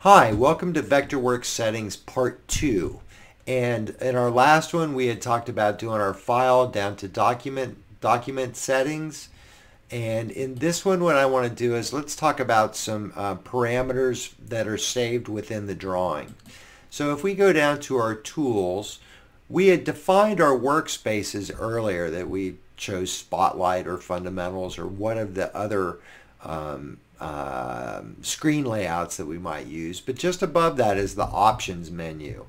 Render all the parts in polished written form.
Hi, welcome to Vectorworks Settings Part 2. And in our last one, we had talked about doing our file down to document settings. And in this one, what I want to do is let's talk about some parameters that are saved within the drawing. So if we go down to our tools, we had defined our workspaces earlier that we chose Spotlight or Fundamentals or one of the other screen layouts that we might use, but just above that is the options menu.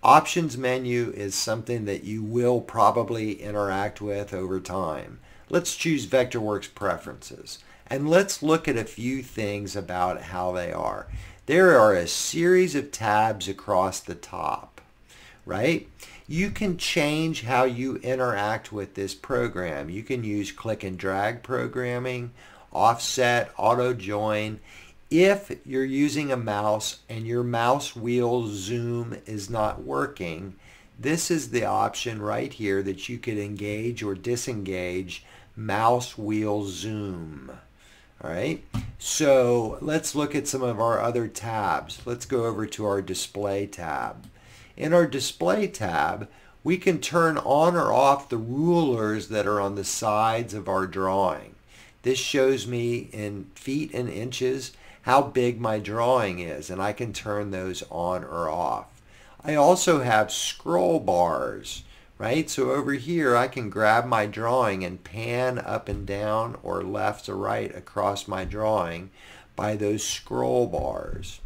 Options menu is something that you will probably interact with over time. Let's choose Vectorworks Preferences and let's look at a few things about how they are. There are a series of tabs across the top, right? You can change how you interact with this program. You can use click and drag programming, offset, auto join. If you're using a mouse and your mouse wheel zoom is not working, this is the option right here that you could engage or disengage mouse wheel zoom. All right, so let's look at some of our other tabs. Let's go over to our display tab. In our display tab, we can turn on or off the rulers that are on the sides of our drawing. This shows me in feet and inches how big my drawing is, and I can turn those on or off. I also have scroll bars, right? So over here I can grab my drawing and pan up and down or left to right across my drawing by those scroll bars.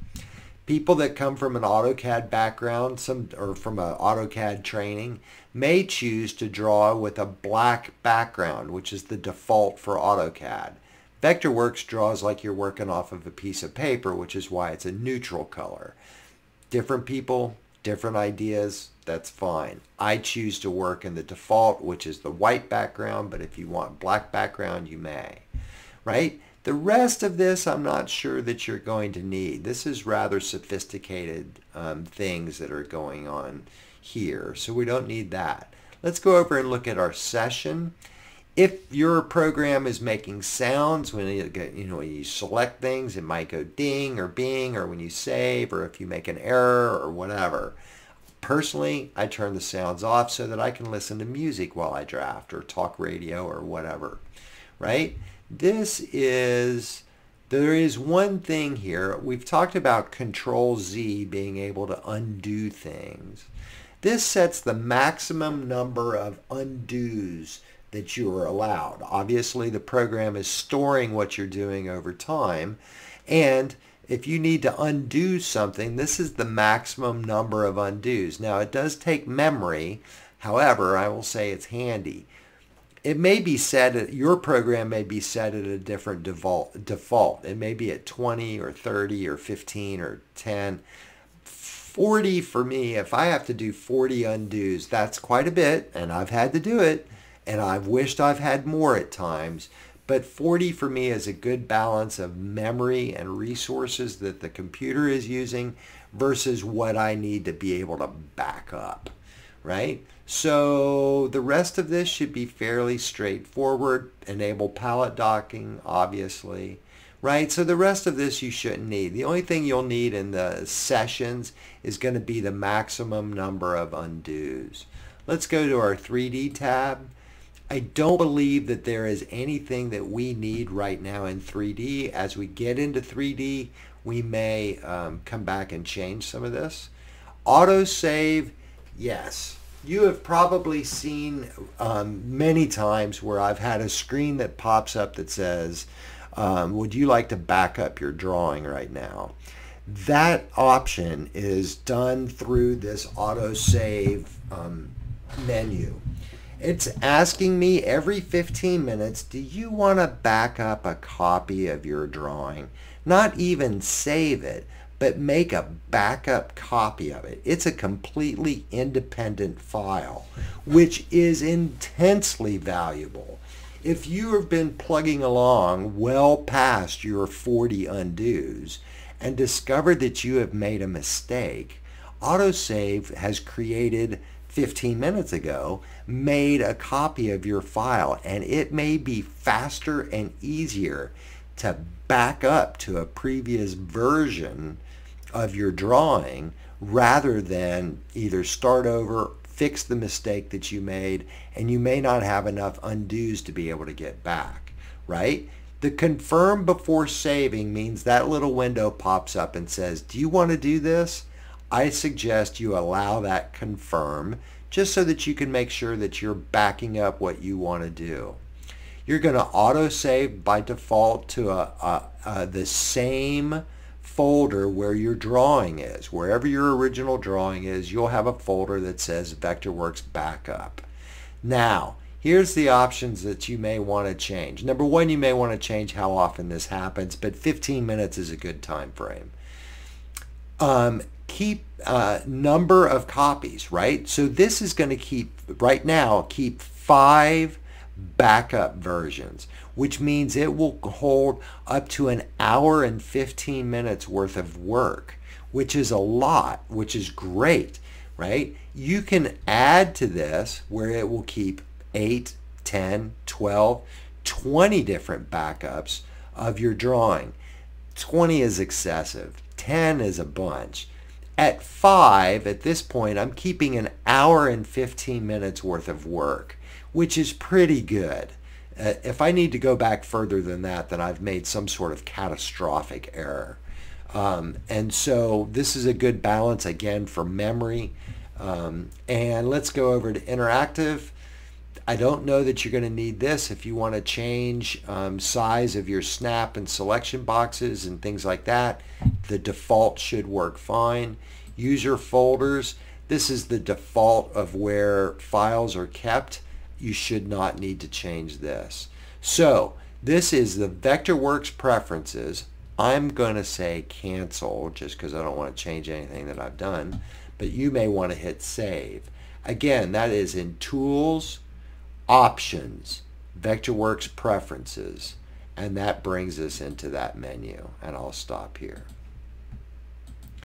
People that come from an AutoCAD background, or from an AutoCAD training, may choose to draw with a black background, which is the default for AutoCAD. Vectorworks draws like you're working off of a piece of paper, which is why it's a neutral color. Different people, different ideas, that's fine. I choose to work in the default, which is the white background, but if you want black background, you may, right? The rest of this, I'm not sure that you're going to need. This is rather sophisticated things that are going on here, so we don't need that. Let's go over and look at our session. If your program is making sounds, when you select things, it might go ding or bing, or when you save, or if you make an error or whatever. Personally, I turn the sounds off so that I can listen to music while I draft or talk radio or whatever, right? There is one thing here. We've talked about Control Z being able to undo things. This sets the maximum number of undos that you are allowed. Obviously, the program is storing what you're doing over time, and if you need to undo something, this is the maximum number of undos. Now, it does take memory. However, I will say it's handy. It may be set, your program may be set at a different default. It may be at 20 or 30 or 15 or 10. 40 for me, if I have to do 40 undos, that's quite a bit, and I've had to do it, and I've wished I've had more at times. But 40 for me is a good balance of memory and resources that the computer is using versus what I need to be able to back up, right? So the rest of this should be fairly straightforward. Enable palette docking, obviously, right? So the rest of this you shouldn't need. The only thing you'll need in the sessions is going to be the maximum number of undos. Let's go to our 3D tab. I don't believe that there is anything that we need right now in 3D. As we get into 3D, we may come back and change some of this. Autosave, yes. You have probably seen many times where I've had a screen that pops up that says, would you like to back up your drawing right now? That option is done through this autosave menu. It's asking me every 15 minutes, do you want to back up a copy of your drawing? Not even save it, but make a backup copy of it. It's a completely independent file, which is intensely valuable. If you have been plugging along well past your 40 undos and discovered that you have made a mistake, autosave has created 15 minutes ago, made a copy of your file, and it may be faster and easier to back up to a previous version of your drawing rather than either start over, fix the mistake that you made, and you may not have enough undos to be able to get back, right? The confirm before saving means that little window pops up and says, do you want to do this? I suggest you allow that confirm just so that you can make sure that you're backing up what you want to do. You're going to auto-save by default to the same folder where your drawing is. Wherever your original drawing is, you'll have a folder that says Vectorworks Backup. Now, here's the options that you may want to change. Number one, you may want to change how often this happens, but 15 minutes is a good time frame. Keep number of copies, right? So this is going to keep, right now, keep 5 backup versions, which means it will hold up to an hour and 15 minutes worth of work, which is a lot, which is great, right? You can add to this where it will keep 8, 10, 12, 20 different backups of your drawing. 20 is excessive. 10 is a bunch. At 5, at this point, I'm keeping an hour and 15 minutes worth of work, which is pretty good. If I need to go back further than that, then I've made some sort of catastrophic error. And so this is a good balance, again, for memory. And let's go over to interactive. I don't know that you're going to need this if you want to change size of your snap and selection boxes and things like that. The default should work fine. User folders, this is the default of where files are kept. You should not need to change this. So this is the Vectorworks Preferences. I'm going to say cancel just because I don't want to change anything that I've done, but you may want to hit save. Again, that is in Tools, Options, Vectorworks Preferences, and that brings us into that menu, and I'll stop here.